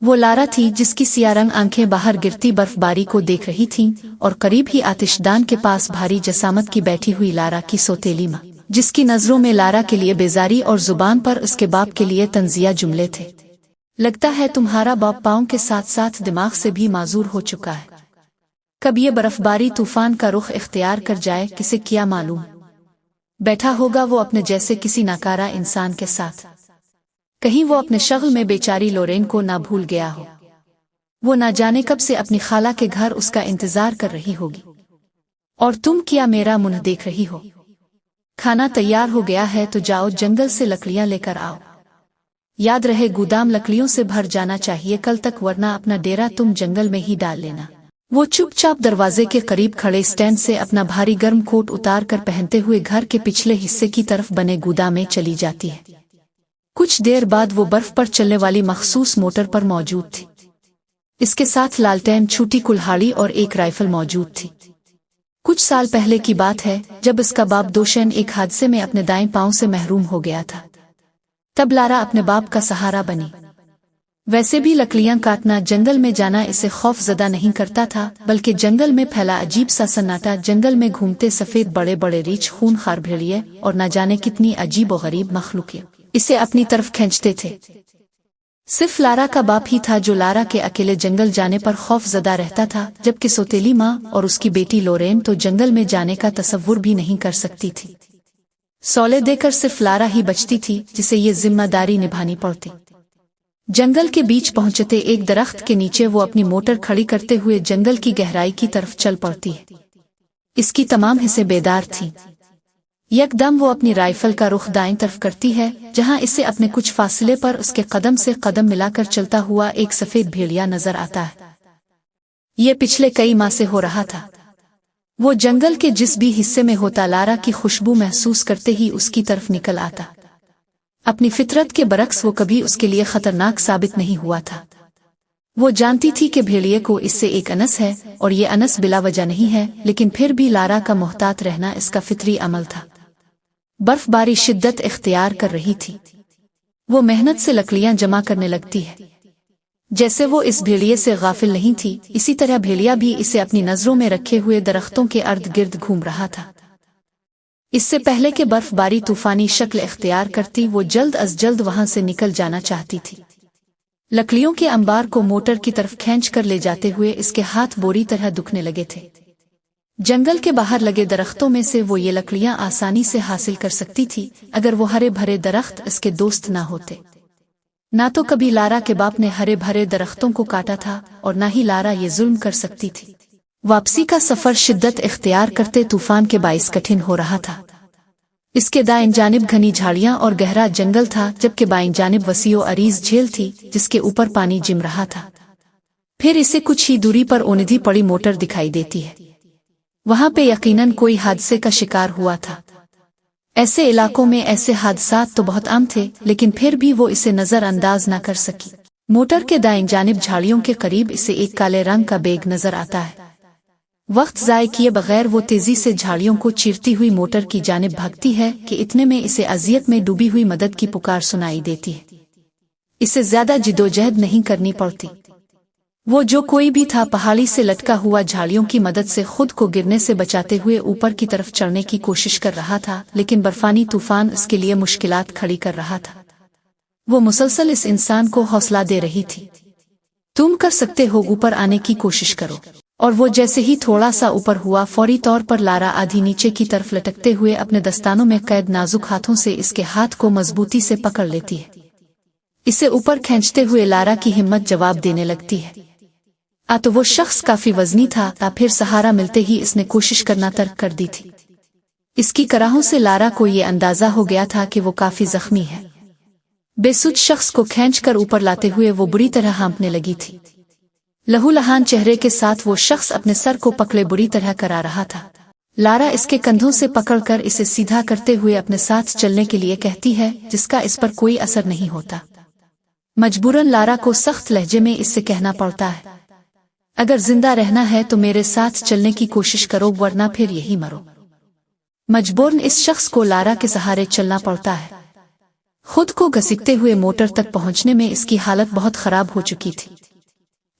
वो लारा थी जिसकी सिया रंग आंखें बाहर गिरती बर्फबारी को देख रही थीं और करीब ही आतिशदान के पास भारी जसामत की बैठी हुई लारा की सौतेली माँ, जिसकी नजरों में लारा के लिए बेजारी और जुबान पर उसके बाप के लिए तंजिया जुमले थे। लगता है तुम्हारा बाप पाँव के साथ साथ दिमाग से भी माजूर हो चुका है। कब ये बर्फबारी तूफान का रुख इख्तियार कर जाए किसे क्या मालूम। बैठा होगा वो अपने जैसे किसी नाकारा इंसान के साथ। कहीं वो अपने शगल में बेचारी लोरेन को ना भूल गया हो। वो ना जाने कब से अपनी खाला के घर उसका इंतजार कर रही होगी। और तुम क्या मेरा मुंह देख रही हो? खाना तैयार हो गया है तो जाओ जंगल से लकड़ियां लेकर आओ। याद रहे गोदाम लकड़ियों से भर जाना चाहिए कल तक, वरना अपना डेरा तुम जंगल में ही डाल लेना। वो चुपचाप दरवाजे के करीब खड़े स्टैंड से अपना भारी गर्म कोट उतार कर पहनते हुए घर के पिछले हिस्से की तरफ बने गोदाम में चली जाती है। कुछ देर बाद वो बर्फ पर चलने वाली मखसूस मोटर पर मौजूद थी। इसके साथ लालटेन, छोटी कुल्हाड़ी और एक राइफल मौजूद थी। कुछ साल पहले की बात है जब इसका बाप दोशन एक हादसे में अपने दाएं पांव से महरूम हो गया था। तब लारा अपने बाप का सहारा बनी। वैसे भी लकड़ियां काटना, जंगल में जाना इसे खौफजदा नहीं करता था, बल्कि जंगल में फैला अजीब सा सन्नाटा, जंगल में घूमते सफेद बड़े बड़े रीछ, खूनखार भेड़िए और न जाने कितनी अजीब और गरीब मखलूकें इसे अपनी तरफ खींचते थे। सिर्फ लारा का बाप ही था जो लारा के अकेले जंगल जाने पर खौफजदा रहता था, जबकि सौतेली माँ और उसकी बेटी लोरेन तो जंगल में जाने का तसव्वुर भी नहीं कर सकती थी। सौले देकर सिर्फ लारा ही बचती थी जिसे ये जिम्मेदारी निभानी पड़ती। जंगल के बीच पहुंचते एक दरख्त के नीचे वो अपनी मोटर खड़ी करते हुए जंगल की गहराई की तरफ चल पड़ती है। इसकी तमाम हिस्से बेदार थीं। यकदम वो अपनी राइफल का रुख दाएं तरफ करती है, जहां इसे अपने कुछ फासले पर उसके कदम से कदम मिलाकर चलता हुआ एक सफेद भेड़िया नजर आता है। ये पिछले कई माह से हो रहा था। वो जंगल के जिस भी हिस्से में होता, लारा की खुशबू महसूस करते ही उसकी तरफ निकल आता। अपनी फितरत के बरक्स वो कभी उसके लिए खतरनाक साबित नहीं हुआ था। वो जानती थी कि भेड़िए को इससे एक अनस है और ये अनस बिला वजह नहीं है, लेकिन फिर भी लारा का मोहतात रहना इसका फितरी अमल था। बर्फबारी शिद्दत इख्तियार कर रही थी। वो मेहनत से लकड़ियां जमा करने लगती है। जैसे वो इस भेड़िए से गाफिल नहीं थी, इसी तरह भेड़िया भी इसे अपनी नजरों में रखे हुए दरख्तों के अर्द गिर्द घूम रहा था। इससे पहले कि बर्फबारी तूफानी शक्ल इख्तियार करती, वो जल्द अज जल्द वहां से निकल जाना चाहती थी। लकड़ियों के अंबार को मोटर की तरफ खींच कर ले जाते हुए इसके हाथ बुरी तरह दुखने लगे थे। जंगल के बाहर लगे दरख्तों में से वो ये लकड़ियां आसानी से हासिल कर सकती थी, अगर वो हरे भरे दरख्त इसके दोस्त ना होते। ना तो कभी लारा के बाप ने हरे भरे दरख्तों को काटा था और ना ही लारा ये जुल्म कर सकती थी। वापसी का सफर शिद्दत इख्तियार करते तूफान के बाइस कठिन हो रहा था। इसके दाएं जानिब घनी झाड़ियां और गहरा जंगल था, जबकि बाएं जानिब वसीओ अरीज झील थी जिसके ऊपर पानी जिम रहा था। फिर इसे कुछ ही दूरी पर ओनिधी पड़ी मोटर दिखाई देती है। वहां पे यकीनन कोई हादसे का शिकार हुआ था। ऐसे इलाकों में ऐसे हादसात तो बहुत आम थे, लेकिन फिर भी वो इसे नजरअंदाज न कर सकी। मोटर के दाएं जानिब झाड़ियों के करीब इसे एक काले रंग का बैग नजर आता है। वक्त जाए किए बगैर वो तेजी से झाड़ियों को चीरती हुई मोटर की जानिब भागती है कि इतने में इसे अजियत में डूबी हुई मदद की पुकार सुनाई देती है। इसे ज्यादा जिदोजहद नहीं करनी पड़ती। वो जो कोई भी था, पहाड़ी से लटका हुआ झाड़ियों की मदद से खुद को गिरने से बचाते हुए ऊपर की तरफ चढ़ने की कोशिश कर रहा था, लेकिन बर्फानी तूफान इसके लिए मुश्किलात खड़ी कर रहा था। वो मुसलसल इस इंसान को हौसला दे रही थी, तुम कर सकते हो, ऊपर आने की कोशिश करो। और वो जैसे ही थोड़ा सा ऊपर हुआ, फौरी तौर पर लारा आधी नीचे की तरफ लटकते हुए अपने दस्तानों में कैद नाजुक हाथों से इसके हाथ को मजबूती से पकड़ लेती है। इसे ऊपर खींचते हुए लारा की हिम्मत जवाब देने लगती है। तो वो शख्स काफी वजनी था, फिर सहारा मिलते ही इसने कोशिश करना तर्क कर दी थी। इसकी कराहों से लारा को ये अंदाजा हो गया था कि वो काफी जख्मी है। बेसुध शख्स को खींचकर ऊपर लाते हुए वो बुरी तरह हाँफने लगी थी। लहूलहान चेहरे के साथ वो शख्स अपने सर को पकड़े बुरी तरह करा रहा था। लारा इसके कंधों से पकड़कर इसे सीधा करते हुए अपने साथ चलने के लिए कहती है, जिसका इस पर कोई असर नहीं होता। मजबूरन लारा को सख्त लहजे में इससे कहना पड़ता है, अगर जिंदा रहना है तो मेरे साथ चलने की कोशिश करो, वरना फिर यही मरो। मजबूरन इस शख्स को लारा के सहारे चलना पड़ता है। खुद को घसीटते हुए मोटर तक पहुंचने में इसकी हालत बहुत खराब हो चुकी थी।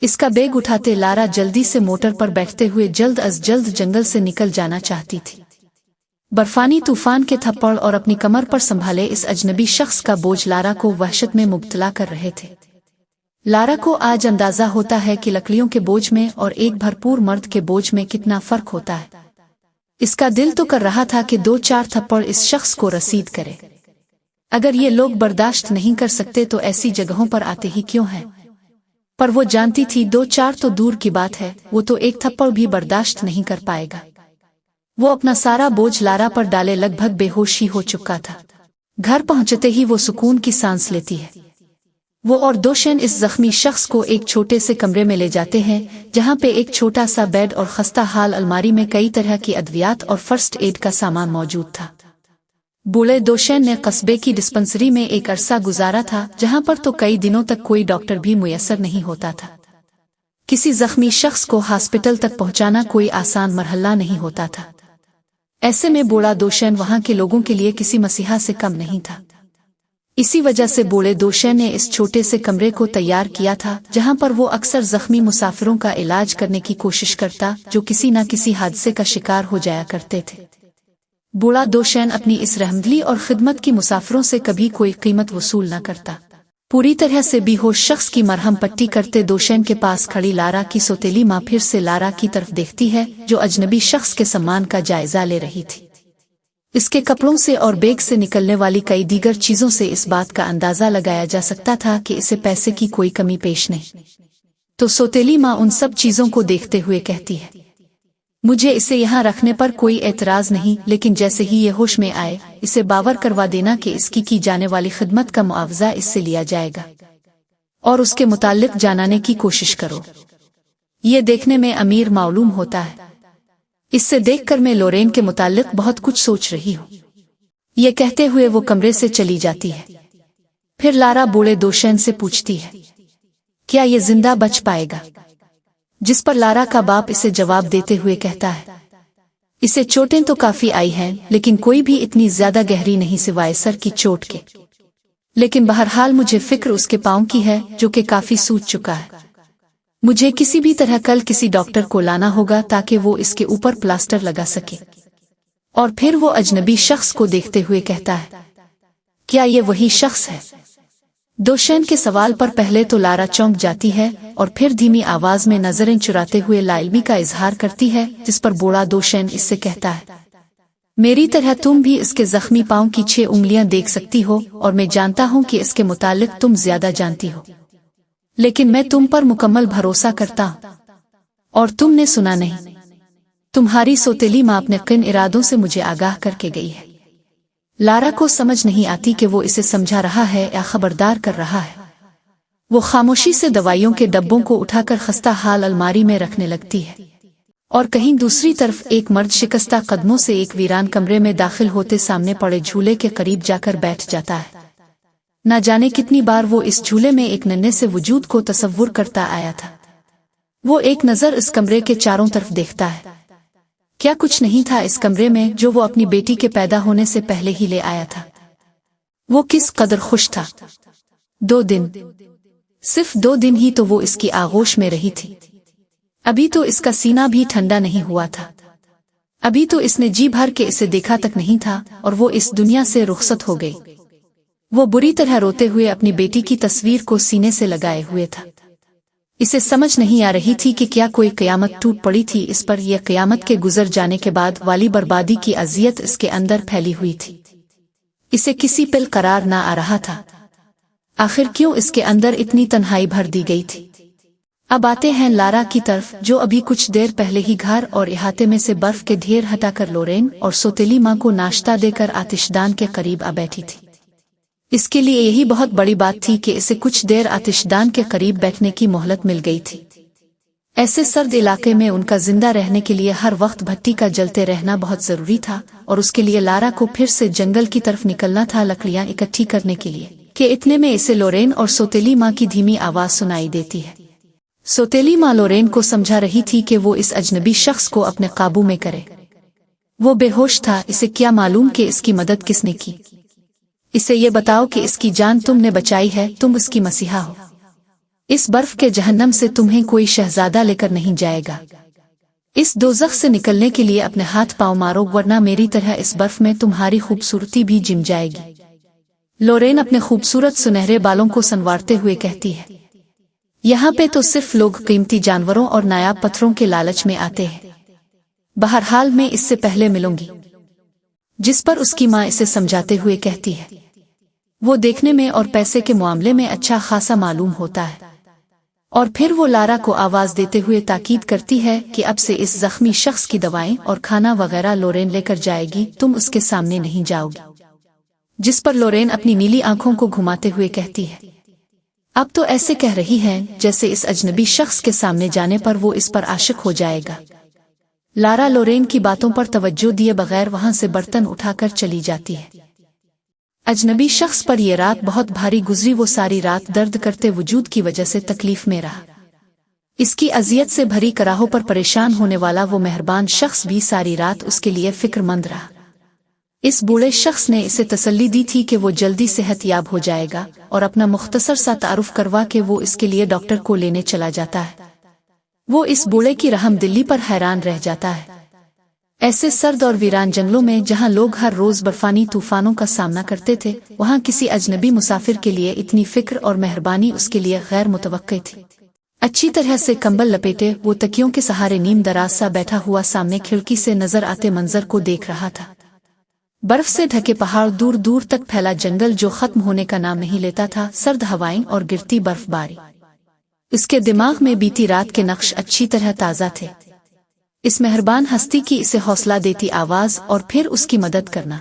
इसका बैग उठाते लारा जल्दी से मोटर पर बैठते हुए जल्द अज जल्द जंगल से निकल जाना चाहती थी। बर्फानी तूफान के थप्पड़ और अपनी कमर पर संभाले इस अजनबी शख्स का बोझ लारा को वहशत में मुब्तला कर रहे थे। लारा को आज अंदाजा होता है कि लकड़ियों के बोझ में और एक भरपूर मर्द के बोझ में कितना फर्क होता है। इसका दिल तो कर रहा था कि 2-4 थप्पड़ इस शख्स को रसीद करे। अगर ये लोग बर्दाश्त नहीं कर सकते तो ऐसी जगहों पर आते ही क्यों हैं? पर वो जानती थी 2-4 तो दूर की बात है, वो तो एक थप्पड़ भी बर्दाश्त नहीं कर पाएगा। वो अपना सारा बोझ लारा पर डाले लगभग बेहोश ही हो चुका था। घर पहुंचते ही वो सुकून की सांस लेती है। वो और दोशन इस जख्मी शख्स को एक छोटे से कमरे में ले जाते हैं, जहां पे एक छोटा सा बेड और खस्ता हाल अलमारी में कई तरह की अद्वियात और फर्स्ट एड का सामान मौजूद था। बूढ़े दोशन ने कस्बे की डिस्पेंसरी में एक अरसा गुजारा था, जहां पर तो कई दिनों तक कोई डॉक्टर भी मुयस्सर नहीं होता था। किसी जख्मी शख्स को हॉस्पिटल तक पहुंचाना कोई आसान मरहला नहीं होता था। ऐसे में बूढ़ा दोशन वहां के लोगों के लिए किसी मसीहा से कम नहीं था। इसी वजह से बूढ़े दोशन ने इस छोटे से कमरे को तैयार किया था, जहां पर वो अक्सर जख्मी मुसाफिरों का इलाज करने की कोशिश करता, जो किसी न किसी हादसे का शिकार हो जाया करते थे। बूढ़ा दोशन अपनी इस रहमदिली और खिदमत की मुसाफिरों से कभी कोई कीमत वसूल न करता। पूरी तरह से बेहोश शख्स की मरहम पट्टी करते दोशन के पास खड़ी लारा की सौतेली माँ फिर से लारा की तरफ देखती है, जो अजनबी शख्स के सम्मान का जायजा ले रही थी। इसके कपड़ों से और बैग से निकलने वाली कई दीगर चीजों से इस बात का अंदाजा लगाया जा सकता था कि इसे पैसे की कोई कमी पेश नहीं। तो सौतेली माँ उन सब चीजों को देखते हुए कहती है, मुझे इसे यहाँ रखने पर कोई एतराज नहीं, लेकिन जैसे ही ये होश में आए इसे बावर करवा देना कि इसकी की जाने वाली खिदमत का मुआवजा इससे लिया जाएगा, और उसके मुताल्लिक जानने की कोशिश करो। ये देखने में अमीर मालूम होता है। इससे देखकर मैं लोरेन के मुताल्लिक बहुत कुछ सोच रही हूँ। ये कहते हुए वो कमरे से चली जाती है। फिर लारा बूढ़े दोशन से पूछती है, क्या ये जिंदा बच पाएगा? जिस पर लारा का बाप इसे जवाब देते हुए कहता है, इसे चोटें तो काफी आई हैं, लेकिन कोई भी इतनी ज्यादा गहरी नहीं सिवाय सर की चोट के। लेकिन बहरहाल मुझे फिक्र उसके पांव की है, जो कि काफी सूज चुका है। मुझे किसी भी तरह कल किसी डॉक्टर को लाना होगा ताकि वो इसके ऊपर प्लास्टर लगा सके। और फिर वो अजनबी शख्स को देखते हुए कहता है, क्या ये वही शख्स है? दोशन के सवाल पर पहले तो लारा चौंक जाती है और फिर धीमी आवाज में नजरें चुराते हुए लाइल्मी का इजहार करती है, जिस पर बूढ़ा दोशन इससे कहता है, मेरी तरह तुम भी इसके जख्मी पांव की 6 उंगलियां देख सकती हो, और मैं जानता हूं कि इसके मुतालिक तुम ज्यादा जानती हो, लेकिन मैं तुम पर मुकम्मल भरोसा करता हूं और तुमने सुना नहीं। तुम्हारी सौतेली माँ अपने किन इरादों से मुझे आगाह करके गई है। लारा को समझ नहीं आती कि वो इसे समझा रहा है या खबरदार कर रहा है। वो खामोशी से दवाइयों के डब्बों को उठाकर खस्ता हाल अलमारी में रखने लगती है, और कहीं दूसरी तरफ एक मर्द शिकस्ता कदमों से एक वीरान कमरे में दाखिल होते सामने पड़े झूले के करीब जाकर बैठ जाता है। न जाने कितनी बार वो इस झूले में एक नन्हे से वजूद को तसव्वुर करता आया था। वो एक नजर इस कमरे के चारों तरफ देखता है। क्या कुछ नहीं था इस कमरे में जो वो अपनी बेटी के पैदा होने से पहले ही ले आया था? वो किस कदर खुश था। 2 दिन, सिर्फ 2 दिन ही तो वो इसकी आगोश में रही थी। अभी तो इसका सीना भी ठंडा नहीं हुआ था। अभी तो इसने जी भर के इसे देखा तक नहीं था, और वो इस दुनिया से रुखसत हो गई। वो बुरी तरह रोते हुए अपनी बेटी की तस्वीर को सीने से लगाए हुए था। इसे समझ नहीं आ रही थी कि क्या कोई क़यामत टूट पड़ी थी इस पर, यह क़यामत के गुजर जाने के बाद वाली बर्बादी की अज़ियत इसके अंदर फैली हुई थी। इसे किसी पिल करार ना आ रहा था। आखिर क्यों इसके अंदर इतनी तन्हाई भर दी गई थी? अब आते हैं लारा की तरफ, जो अभी कुछ देर पहले ही घर और इहाते में से बर्फ के ढेर हटाकर लोरेन और सौतेली माँ को नाश्ता देकर आतिशदान के करीब आ बैठी थी। इसके लिए यही बहुत बड़ी बात थी कि इसे कुछ देर आतिशदान के करीब बैठने की मोहलत मिल गई थी। ऐसे सर्द इलाके में उनका जिंदा रहने के लिए हर वक्त भट्टी का जलते रहना बहुत जरूरी था, और उसके लिए लारा को फिर से जंगल की तरफ निकलना था लकड़ियां इकट्ठी करने के लिए, कि इतने में इसे लोरेन और सौतेली माँ की धीमी आवाज सुनाई देती है। सौतेली माँ लोरेन को समझा रही थी कि वो इस अजनबी शख्स को अपने काबू में करे। वो बेहोश था, इसे क्या मालूम कि इसकी मदद किसने की। इसे ये बताओ कि इसकी जान तुमने बचाई है, तुम उसकी मसीहा हो। इस बर्फ के जहन्नम से तुम्हें कोई शहजादा लेकर नहीं जाएगा। इस दोज़ख से निकलने के लिए अपने हाथ पांव मारो, वरना मेरी तरह इस बर्फ में तुम्हारी खूबसूरती भी जिम जाएगी। लोरेन अपने खूबसूरत सुनहरे बालों को संवारते हुए कहती है, यहाँ पे तो सिर्फ लोग कीमती जानवरों और नायाब पत्थरों के लालच में आते हैं। बहरहाल मैं इससे पहले मिलूंगी। जिस पर उसकी माँ इसे समझाते हुए कहती है, वो देखने में और पैसे के मामले में अच्छा खासा मालूम होता है। और फिर वो लारा को आवाज देते हुए ताकीद करती है कि अब से इस जख्मी शख्स की दवाएं और खाना वगैरह लोरेन लेकर जाएगी, तुम उसके सामने नहीं जाओगी। जिस पर लोरेन अपनी नीली आंखों को घुमाते हुए कहती है, अब तो ऐसे कह रही है जैसे इस अजनबी शख्स के सामने जाने पर वो इस पर आशिक हो जाएगा। लारा लोरेन की बातों पर तवज्जो दिए बगैर वहां से बर्तन उठाकर चली जाती है। अजनबी शख्स पर यह रात बहुत भारी गुजरी। वो सारी रात दर्द करते वजूद की वजह से तकलीफ में रहा। इसकी अजियत से भरी कराहों पर परेशान होने वाला वो मेहरबान शख्स भी सारी रात उसके लिए फिक्रमंद रहा। इस बूढ़े शख्स ने इसे तसल्ली दी थी कि वो जल्दी सेहतयाब हो जाएगा और अपना मुख्तसर सा तारुफ करवा के वो इसके लिए डॉक्टर को लेने चला जाता है। वो इस बूढ़े की रहमदिली पर हैरान रह जाता है। ऐसे सर्द और वीरान जंगलों में जहां लोग हर रोज बर्फानी तूफानों का सामना करते थे, वहां किसी अजनबी मुसाफिर के लिए इतनी फिक्र और मेहरबानी उसके लिए गैर मुतवक्की थी। अच्छी तरह से कंबल लपेटे वो तकियों के सहारे नीम दराज सा बैठा हुआ सामने खिड़की से नजर आते मंजर को देख रहा था। बर्फ से ढके पहाड़, दूर दूर तक फैला जंगल जो खत्म होने का नाम नहीं लेता था, सर्द हवाएं और गिरती बर्फबारी। उसके दिमाग में बीती रात के नक्श अच्छी तरह ताज़ा थे। इस मेहरबान हस्ती की इसे हौसला देती आवाज और फिर उसकी मदद करना।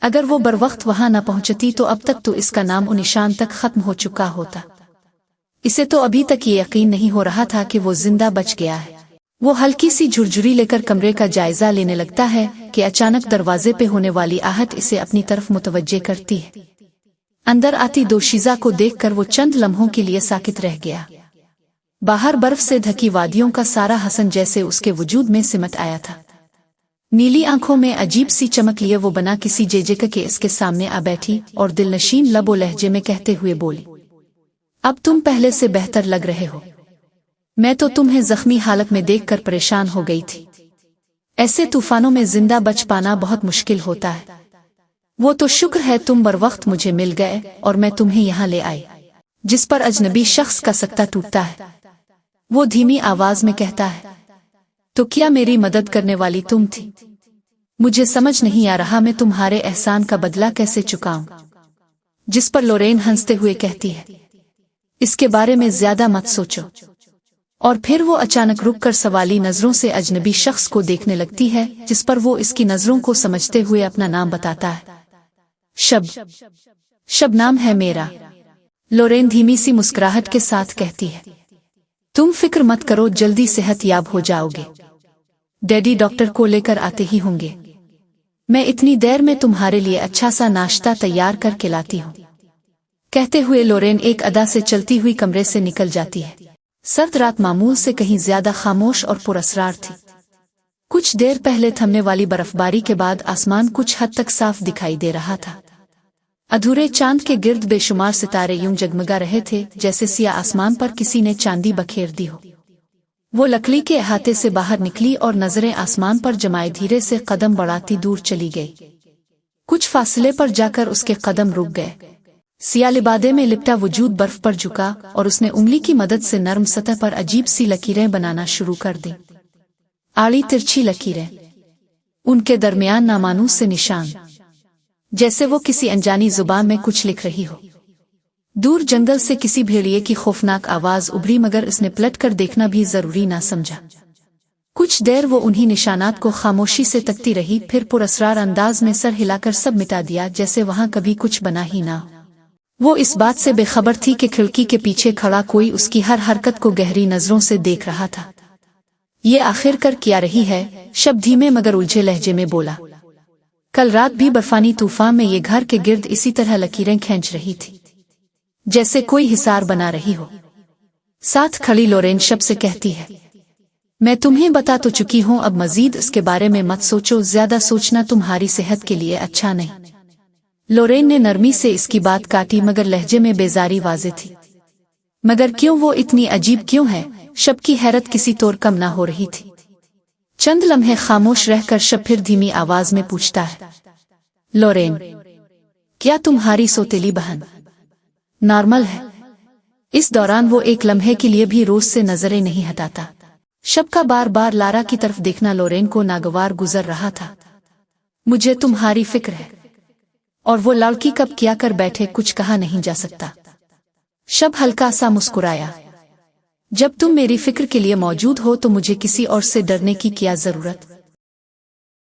अगर वो बरवक्त वहां न पहुंचती तो अब तक तो इसका नाम और निशान तक खत्म हो चुका होता। इसे तो अभी तक ये यकीन नहीं हो रहा था कि वो जिंदा बच गया है। वो हल्की सी झुरझुरी लेकर कमरे का जायजा लेने लगता है कि अचानक दरवाजे पे होने वाली आहट इसे अपनी तरफ मुतवज्जे करती है। अंदर आती दोशीज़ा को देखकर वो चंद लम्हों के लिए साकित रह गया। बाहर बर्फ से ढकी वादियों का सारा हसन जैसे उसके वजूद में सिमट आया था। नीली आंखों में अजीब सी चमक लिए वो बना किसी जेजेका के इसके सामने आ बैठी और दिलनशीन लबो लहजे में कहते हुए बोली, अब तुम पहले से बेहतर लग रहे हो। मैं तो तुम्हें जख्मी हालत में देखकर परेशान हो गई थी। ऐसे तूफानों में जिंदा बच पाना बहुत मुश्किल होता है। वो तो शुक्र है तुम बरवक्त मुझे मिल गए और मैं तुम्हें यहाँ ले आई। जिस पर अजनबी शख्स का सकता टूटता है। वो धीमी आवाज में कहता है, तो क्या मेरी मदद करने वाली तुम थी? मुझे समझ नहीं आ रहा मैं तुम्हारे एहसान का बदला कैसे चुकाऊं। जिस पर लोरेन हंसते हुए कहती है, इसके बारे में ज्यादा मत सोचो। और फिर वो अचानक रुककर सवाली नजरों से अजनबी शख्स को देखने लगती है, जिस पर वो इसकी नजरों को समझते हुए अपना नाम बताता है। शब नाम है मेरा। लोरेन धीमी सी मुस्कुराहट के साथ कहती है, तुम फिक्र मत करो, जल्दी सेहतयाब हो जाओगे। डैडी डॉक्टर को लेकर आते ही होंगे। मैं इतनी देर में तुम्हारे लिए अच्छा सा नाश्ता तैयार करके लाती हूँ। कहते हुए लोरेन एक अदा से चलती हुई कमरे से निकल जाती है। सर्द रात मामूल से कहीं ज्यादा खामोश और पुरअसरार थी। कुछ देर पहले थमने वाली बर्फबारी के बाद आसमान कुछ हद तक साफ दिखाई दे रहा था। अधूरे चांद के गिर्द बेशुमार सितारे यूं जगमगा रहे थे जैसे सिया आसमान पर किसी ने चांदी बखेर दी हो। वो लकड़ी के अहाते से बाहर निकली और नजरें आसमान पर जमाए धीरे से कदम बढ़ाती दूर चली गई। कुछ फासले पर जाकर उसके कदम रुक गए। सिया लिबादे में लिपटा वजूद बर्फ पर झुका और उसने उंगली की मदद से नरम सतह पर अजीब सी लकीरें बनाना शुरू कर दी। आड़ी तिरछी लकीरें, उनके दरमियान नामानूस से निशान, जैसे वो किसी अनजानी जुबान में कुछ लिख रही हो। दूर जंगल से किसी भेड़िए की खौफनाक आवाज उभरी, मगर उसने पलटकर देखना भी जरूरी ना समझा। कुछ देर वो उन्हीं निशानात को खामोशी से तकती रही, फिर पुरअसरार अंदाज में सर हिलाकर सब मिटा दिया जैसे वहां कभी कुछ बना ही ना। वो इस बात से बेखबर थी कि खिड़की के पीछे खड़ा कोई उसकी हर हरकत को गहरी नजरों से देख रहा था। ये आखिर कर क्या रही है? शब धीमे मगर उलझे लहजे में बोला। कल रात भी बर्फानी तूफान में ये घर के गिर्द इसी तरह लकीरें खींच रही थी, जैसे कोई हिसार बना रही हो। साथ खड़ी लोरेन शब से कहती है, मैं तुम्हें बता तो चुकी हूं, अब मजीद इसके बारे में मत सोचो। ज्यादा सोचना तुम्हारी सेहत के लिए अच्छा नहीं। लोरेन ने नरमी से इसकी बात काटी मगर लहजे में बेजारी वाज़े थी। मगर क्यों वो इतनी अजीब क्यों है? शब की हैरत किसी तौर कम ना हो रही थी। चंद लम्हे खामोश रहकर शब फिर धीमी आवाज में पूछता है, लोरेन, क्या तुम्हारी सौतेली बहन नॉर्मल है? इस दौरान वो एक लम्हे के लिए भी रोज से नजरें नहीं हटाता। शब का बार बार लारा की तरफ देखना लोरेन को नागवार गुजर रहा था। मुझे तुम्हारी फिक्र है। और वो लड़की कब क्या कर बैठे कुछ कहा नहीं जा सकता। शब हल्का सा मुस्कुराया। जब तुम मेरी फिक्र के लिए मौजूद हो तो मुझे किसी और से डरने की क्या जरूरत?